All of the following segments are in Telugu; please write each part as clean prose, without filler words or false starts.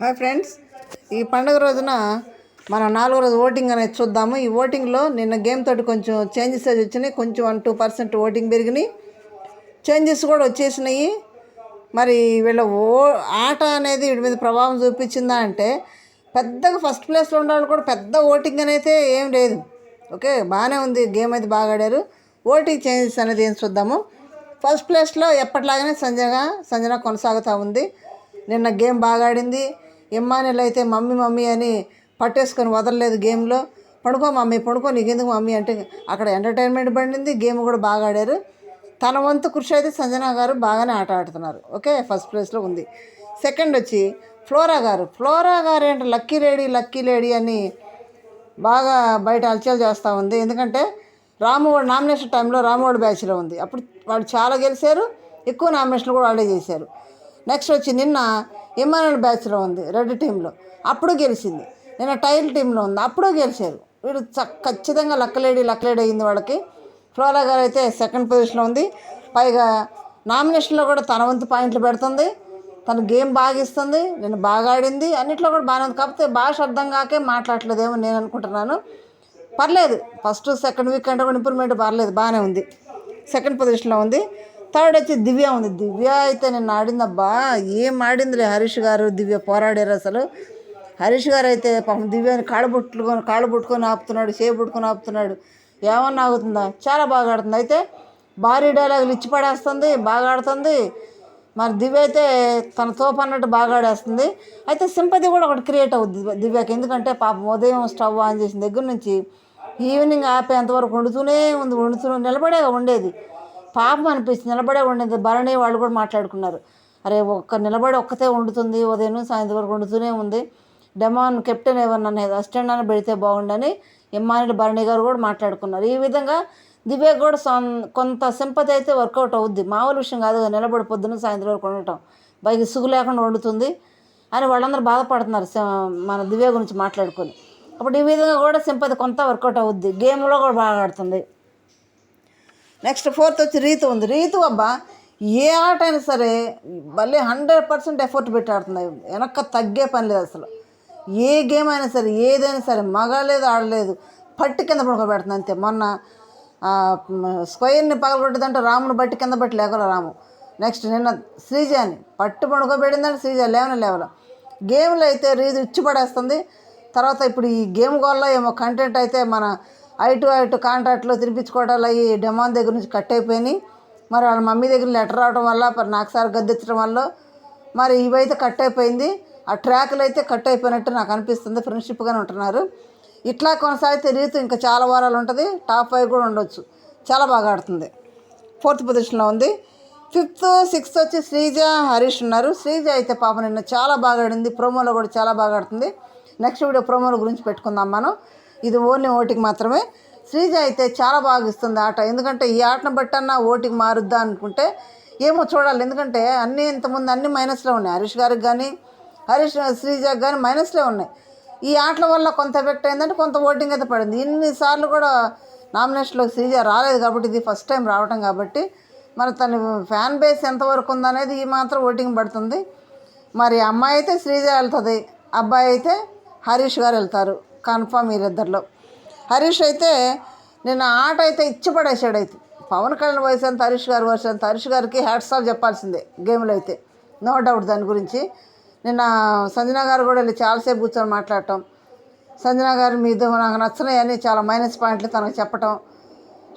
హాయ్ ఫ్రెండ్స్, ఈ పండుగ రోజున మన 4వ రోజు ఓటింగ్ అనేది చూద్దాము. ఈ ఓటింగ్లో నిన్న గేమ్ తోటి కొంచెం చేంజెస్ అది వచ్చినాయి. కొంచెం 1-2% ఓటింగ్ పెరిగినాయి, చేంజెస్ కూడా వచ్చేసినాయి. మరి వీళ్ళ ఆట అనేది వీడి మీద ప్రభావం చూపించిందా అంటే పెద్దగా ఫస్ట్ ప్లేస్లో ఉండేవాళ్ళు కూడా పెద్ద ఓటింగ్ అనేది ఏం లేదు. ఓకే, బాగానే ఉంది, గేమ్ అయితే బాగా ఆడారు. ఓటింగ్ చేంజెస్ అనేది ఏం చూద్దాము. ఫస్ట్ ప్లేస్లో ఎప్పటిలాగానే సంజన కొనసాగుతూ ఉంది. నిన్న గేమ్ బాగా ఆడింది. ఇమ్మానుయల్ అయితే మమ్మీ మమ్మీ అని పట్టేసుకొని వదలలేదు గేమ్లో. పడుకో మమ్మీ పడుకో, నీకెందుకు మమ్మీ అంటే అక్కడ ఎంటర్టైన్మెంట్ పడింది. గేమ్ కూడా బాగా ఆడారు. తన వంతు కృషి అయితే సంజన గారు బాగానే ఆట ఆడుతున్నారు. ఓకే, ఫస్ట్ ప్లేస్లో ఉంది. సెకండ్ వచ్చి ఫ్లోరా గారు ఏంటి లక్కీ లేడీ అని బాగా బయట అలచల్ చేస్తూ ఉంది. ఎందుకంటే రామువాడు నామినేషన్ టైంలో రామువాడు బ్యాచ్లో ఉంది. అప్పుడు వాళ్ళు చాలా గెలిచారు, ఎక్కువ నామినేషన్లు కూడా వాళ్ళే చేశారు. నెక్స్ట్ వచ్చి నిన్న ఇమ్మానుయల్ బ్యాచ్లో ఉంది, రెడ్ టీంలో, అప్పుడు గెలిచింది. నిన్న టైల్ టీంలో ఉంది, అప్పుడు గెలిచారు. వీడు ఖచ్చితంగా లక్కలేడీ అయింది వాళ్ళకి. ఫ్లోరా గారు అయితే సెకండ్ పొజిషన్లో ఉంది. పైగా నామినేషన్లో కూడా తన వంతు పాయింట్లు పెడుతుంది. తన గేమ్ బాగా ఇస్తుంది. నేను బాగా ఆడింది, అన్నింటిలో కూడా బాగానే ఉంది. కాకపోతే భాష అర్థం కాకే మాట్లాడలేదేమో నేను అనుకుంటున్నాను. పర్లేదు, ఫస్ట్ సెకండ్ వీక్ అంటే కూడా ఇంప్రూవ్మెంట్ పర్లేదు, బాగానే ఉంది. సెకండ్ పొజిషన్లో ఉంది. థర్డ్ వచ్చి దివ్య ఉంది. దివ్య అయితే నిన్న ఆడిందబ్బా, ఏం ఆడిందిలే. హరీష్ గారు దివ్య పోరాడారు అసలు. హరీష్ గారు అయితే పాపం దివ్యని కాళ్ళు పుట్టుకొని ఆపుతున్నాడు, చేయి పుట్టుకొని ఆపుతున్నాడు. ఏమన్నా ఆగుతుందా, చాలా బాగా ఆడుతుంది. అయితే భారీ డైలాగులు ఇచ్చి పడేస్తుంది, బాగా ఆడుతుంది. మరి దివ్య అయితే తన తోపు అన్నట్టు బాగా ఆడేస్తుంది. అయితే సింపతి కూడా ఒకటి క్రియేట్ అవుద్ది దివ్యకి. ఎందుకంటే పాపం ఉదయం స్టవ్ ఆన్ చేసిన దగ్గర నుంచి ఈవినింగ్ ఆపేంతవరకు వండుతూనే నిలబడే ఉండేది. పాపం అనిపిస్తుంది, నిలబడే ఉండేది. భరణి వాళ్ళు కూడా మాట్లాడుకున్నారు, అరే నిలబడి ఒక్కతే వండుతుంది, ఉదయం సాయంత్రం వరకు వండుతూనే ఉంది. డెమాన్ కెప్టెన్ ఎవరినన్నా అసిస్టెంట్ అని పెడితే బాగుండని ఇమ్మానుయల్ భరణి గారు కూడా మాట్లాడుకున్నారు. ఈ విధంగా దివ్య కూడా కొంత సింపతి అయితే వర్కౌట్ అవుద్ది. మామూలు విషయం కాదు, నిలబడి పొద్దున్న సాయంత్రం వరకు వండటం, బయట సుగు లేకుండా వండుతుంది అని వాళ్ళందరూ బాధపడుతున్నారు మన దివ్య గురించి మాట్లాడుకొని. అప్పుడు ఈ విధంగా కూడా సింపతి కొంత వర్కౌట్ అవుద్ది. గేమ్లో కూడా బాగా ఆడుతుంది. నెక్స్ట్ ఫోర్త్ వచ్చి రీతు ఉంది. రీతు అబ్బా, ఏ ఆట అయినా సరే భలే 100% ఎఫర్ట్ పెట్టి ఆడుతుంది. వెనక్క తగ్గే పని లేదు అసలు. ఏ గేమ్ అయినా సరే, ఏదైనా సరే, మగలేదు ఆడలేదు, పట్టి కింద పడుకోబెడుతుంది అంతే. మొన్న స్క్వైర్ని పగలగొట్టేదంటే రాముని బట్టి కింద బట్టి లేకల రాము. నెక్స్ట్ నిన్న శ్రీజాని పట్టు పడుకోబెట్టిందంటే శ్రీజ లేవల. గేమ్లో అయితే రీతు ఇచ్చి పడేస్తుంది. తర్వాత ఇప్పుడు ఈ గేమ్ గోల్లో ఏమో కంటెంట్ అయితే మన ఐటు కాంట్రాక్ట్లో తినిపించుకోవడాలు అయ్యి డెమాన్ దగ్గర నుంచి కట్ అయిపోయినాయి. మరి వాళ్ళ మమ్మీ దగ్గర లెటర్ రావడం వల్ల నాకు సార్ గద్దెచ్చడం వల్ల మరి ఇవైతే కట్ అయిపోయింది. ఆ ట్రాక్లు అయితే కట్ అయిపోయినట్టు నాకు అనిపిస్తుంది. ఫ్రెండ్షిప్గానే ఉంటున్నారు. ఇట్లా కొనసాగితే రీతు ఇంకా చాలా వారాలు ఉంటుంది. టాప్ 5 కూడా ఉండొచ్చు. చాలా బాగా ఆడుతుంది. 4th పొజిషన్లో ఉంది. 5th 6th వచ్చి శ్రీజ హరీష్ ఉన్నారు. శ్రీజ అయితే పాప నిన్న చాలా బాగా ఆడింది. ప్రోమోలో కూడా చాలా బాగా ఆడుతుంది. నెక్స్ట్ వీడియో ప్రోమోల గురించి పెట్టుకుందాం మనం. ఇది ఓన్లీ ఓటింగ్ మాత్రమే. శ్రీజ అయితే చాలా బాగా ఇస్తుంది ఆట. ఎందుకంటే ఈ ఆటను బట్టన్నా ఓటింగ్ మారుద్దా అనుకుంటే ఏమో చూడాలి. ఎందుకంటే ఇంతకుముందు అన్ని మైనస్లో ఉన్నాయి. హరీష్ గారికి కానీ శ్రీజకి కానీ మైనస్లే ఉన్నాయి. ఈ ఆటల వల్ల కొంత ఎఫెక్ట్ అయిందంటే కొంత ఓటింగ్ అయితే పడింది. ఇన్నిసార్లు కూడా నామినేషన్లోకి శ్రీజ రాలేదు కాబట్టి ఇది ఫస్ట్ టైం రావటం కాబట్టి మరి తన ఫ్యాన్ బేస్ ఎంతవరకు ఉందనేది ఈ మాత్రం ఓటింగ్ పడుతుంది. మరి అమ్మాయి అయితే శ్రీజ వెళ్తుంది, అబ్బాయి అయితే హరీష్ గారు వెళ్తారు కన్ఫామ్. వీరిద్దరిలో హరీష్ అయితే నిన్న ఆట అయితే ఇచ్చి పడేసాడు. అయితే పవన్ కళ్యాణ్ వయసు అంత, హరీష్ గారి వయసు అంత. హరీష్ గారికి హ్యాట్స్ ఆఫ్ చెప్పాల్సిందే గేమ్లో అయితే, నో డౌట్ దాని గురించి. నిన్న సంజన గారు కూడా వెళ్ళి చాలాసేపు కూర్చొని మాట్లాడటం, సంజన గారు మీతో నాకు నచ్చినాయని చాలా మైనస్ పాయింట్లు తనకు చెప్పటం,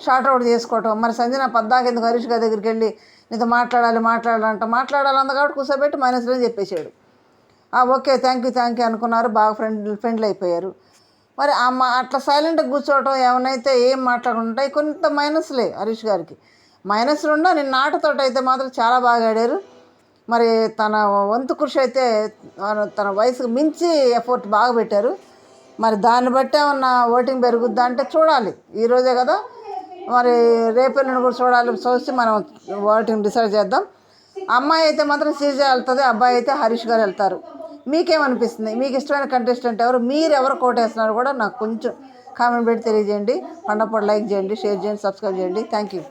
షార్ట్అవుట్ చేసుకోవటం. మరి సంజన పద్దాక ఎందుకు హరీష్ గారి దగ్గరికి వెళ్ళి నీతో మాట్లాడాలంట మాట్లాడాలంత కాబట్టి కూర్చోబెట్టి మైనస్లో చెప్పేశాడు. ఓకే థ్యాంక్ యూ అనుకున్నారు, బాగా ఫ్రెండ్లీ అయిపోయారు. మరి అట్లా సైలెంట్గా కూర్చోవటం, ఏమైనా ఏం మాట్లాడుకుంటాయి కొంత మైనస్లే హరీష్ గారికి. మైనస్లు ఉన్నా నిన్న ఆటతోటి అయితే మాత్రం చాలా బాగా ఆడారు. మరి తన వంతు కృషి అయితే తన వయసుకు మించి ఎఫర్ట్ బాగా పెట్టారు. మరి దాన్ని బట్టే ఉన్న ఓటింగ్ పెరుగుద్దా అంటే చూడాలి. ఈరోజే కదా, మరి రేపెల్లుని కూడా చూసి మనం ఓటింగ్ డిసైడ్ చేద్దాం. అమ్మాయి అయితే మాత్రం శ్రీజ వెళ్తుంది, అబ్బాయి అయితే హరీష్ గారు వెళ్తారు. మీకేమనిపిస్తుంది? మీకు ఇష్టమైన కంటెస్టెంట్ ఎవరు? మీరు ఎవరు కోటేస్తున్నారు కూడా నాకు కొంచెం కామెంట్ పెట్టి తెలియజేయండి. పండగ లైక్ చేయండి, షేర్ చేయండి, సబ్స్క్రైబ్ చేయండి. Thank you.